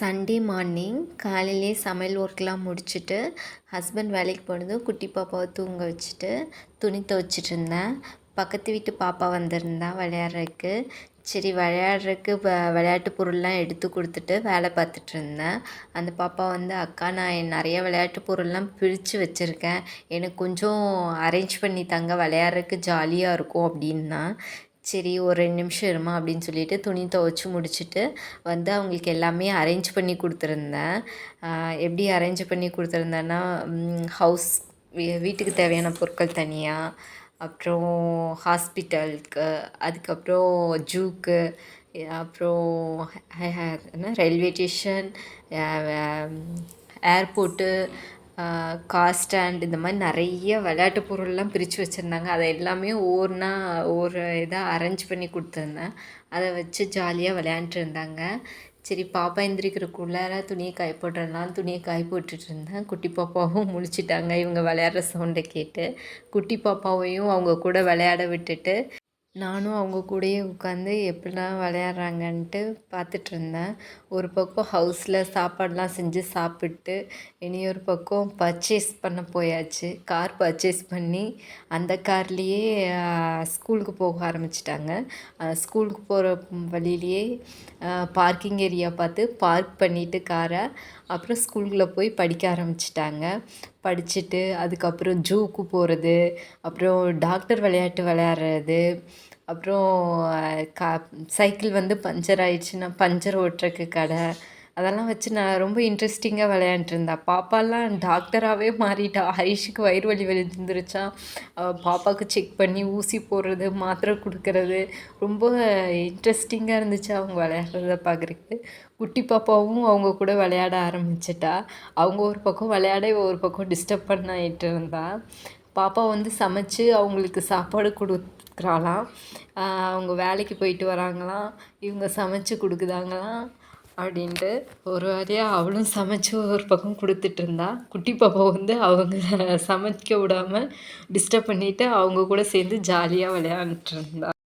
Sunday morning காலையிலே சமையல் ஒர்க்லாம் முடிச்சுட்டு ஹஸ்பண்ட் வேலைக்கு போனதும் குட்டி பாப்பாவை தூங்க வச்சுட்டு துணி துவைச்சிட்டு இருந்தேன். பக்கத்து வீட்டு பாப்பா வந்திருந்தா விளையாடுறதுக்கு. சரி விளையாடுறதுக்கு விளையாட்டு பொருள்லாம் எடுத்து கொடுத்துட்டு வேலை பார்த்துட்டு இருந்தேன். அந்த பாப்பா வந்து அக்கா நான் நிறைய விளையாட்டு பொருள்லாம் பிரித்து வச்சுருக்கேன், எனக்கு கொஞ்சம் அரேஞ்ச் பண்ணி தாங்க, விளையாடுறதுக்கு ஜாலியாக இருக்கும் அப்படின்னா. சரி ஒரு 2 நிமிஷம் இருமா அப்படின்னு சொல்லிட்டு துணி துவைச்சி முடிச்சுட்டு வந்து அவங்களுக்கு எல்லாமே அரேஞ்ச் பண்ணி கொடுத்துருந்தேன். எப்படி அரேஞ்ச் பண்ணி கொடுத்துருந்தேன்னா, வீட்டுக்கு தேவையான பொருட்கள் தனியாக, அப்புறம் ஹாஸ்பிட்டலுக்கு, அதுக்கப்புறம் ஜூக்கு, அப்புறம் என்ன railway station, airport, car stand, இந்த மாதிரி நிறைய விளையாட்டு பொருள்லாம் பிரித்து வச்சுருந்தாங்க. அதை எல்லாமே ஒவ்வொரு இதாக அரேஞ்ச் பண்ணி கொடுத்துருந்தேன். அதை வச்சு ஜாலியாக விளையாண்டுட்டு இருந்தாங்க. சரி பாப்பா எந்திரிக்கிறக்குள்ளார துணியை காய போட்டுடலாம், துணியை காய போட்டுட்டு இருந்தேன். குட்டி பாப்பாவும் முழிச்சிட்டாங்க இவங்க விளையாடுற சவுண்டை கேட்டு. குட்டி பாப்பாவையும் அவங்க கூட விளையாட விட்டுட்டு நானும் அவங்க கூடயே உட்காந்து எப்படிலாம் விளையாடுறாங்கன்ட்டு பார்த்துட்ருந்தேன். ஒரு பக்கம் ஹவுஸில் சாப்பாடெலாம் செஞ்சு சாப்பிட்டு, இனி ஒரு பக்கம் பர்ச்சேஸ் பண்ண போயாச்சு. கார் பர்ச்சேஸ் பண்ணி அந்த கார்லேயே ஸ்கூலுக்கு போக ஆரம்பிச்சிட்டாங்க. ஸ்கூலுக்கு போகிற வழியிலேயே பார்க்கிங் ஏரியா பார்த்து பார்க் பண்ணிவிட்டு காரை, அப்புறம் ஸ்கூலுக்குள்ளே போய் படிக்க ஆரம்பிச்சிட்டாங்க. படிச்சுட்டு அதுக்கப்புறம் ஜூக்கு போகிறது, அப்புறம் டாக்டர் விளையாட்டு விளையாடுறது, அப்புறம் சைக்கிள் வந்து பஞ்சர் ஆயிடுச்சுன்னா பஞ்சர் ஓட்டுறக்கு கடை, அதெல்லாம் வச்சு நான் ரொம்ப இன்ட்ரெஸ்டிங்காக விளையாண்டுருந்தா. பாப்பாலாம் டாக்டராகவே மாறிட்டா. ஹரிஷுக்கு வயிறு வலி வந்துருச்சா, பாப்பாவுக்கு செக் பண்ணி ஊசி போடுறது, மாத்திரை கொடுக்கறது, ரொம்ப இன்ட்ரெஸ்டிங்காக இருந்துச்சு அவங்க விளையாடுறத பார்க்குறக்கு. குட்டி பாப்பாவும் அவங்க கூட விளையாட ஆரம்பிச்சிட்டா. அவங்க ஒரு பக்கம் விளையாட ஒரு பக்கம் டிஸ்டர்ப் பண்ணிட்டு இருந்தா. பாப்பா வந்து சமைச்சு அவங்களுக்கு சாப்பாடு கொடுக்குறாளாம். அவங்க வேலைக்கு போயிட்டு வராங்களாம், இவங்க சமைச்சு கொடுக்குதாங்களாம் அப்படின்ட்டு ஒரு வழியாக அவளும் சமைச்சு ஒரு பக்கம் கொடுத்துட்டு இருந்தா. குட்டி பாப்பா வந்து அவங்க சமைக்க விடாமல் டிஸ்டர்ப் பண்ணிவிட்டு அவங்க கூட சேர்ந்து ஜாலியாக விளையாண்டுட்டு இருந்தா.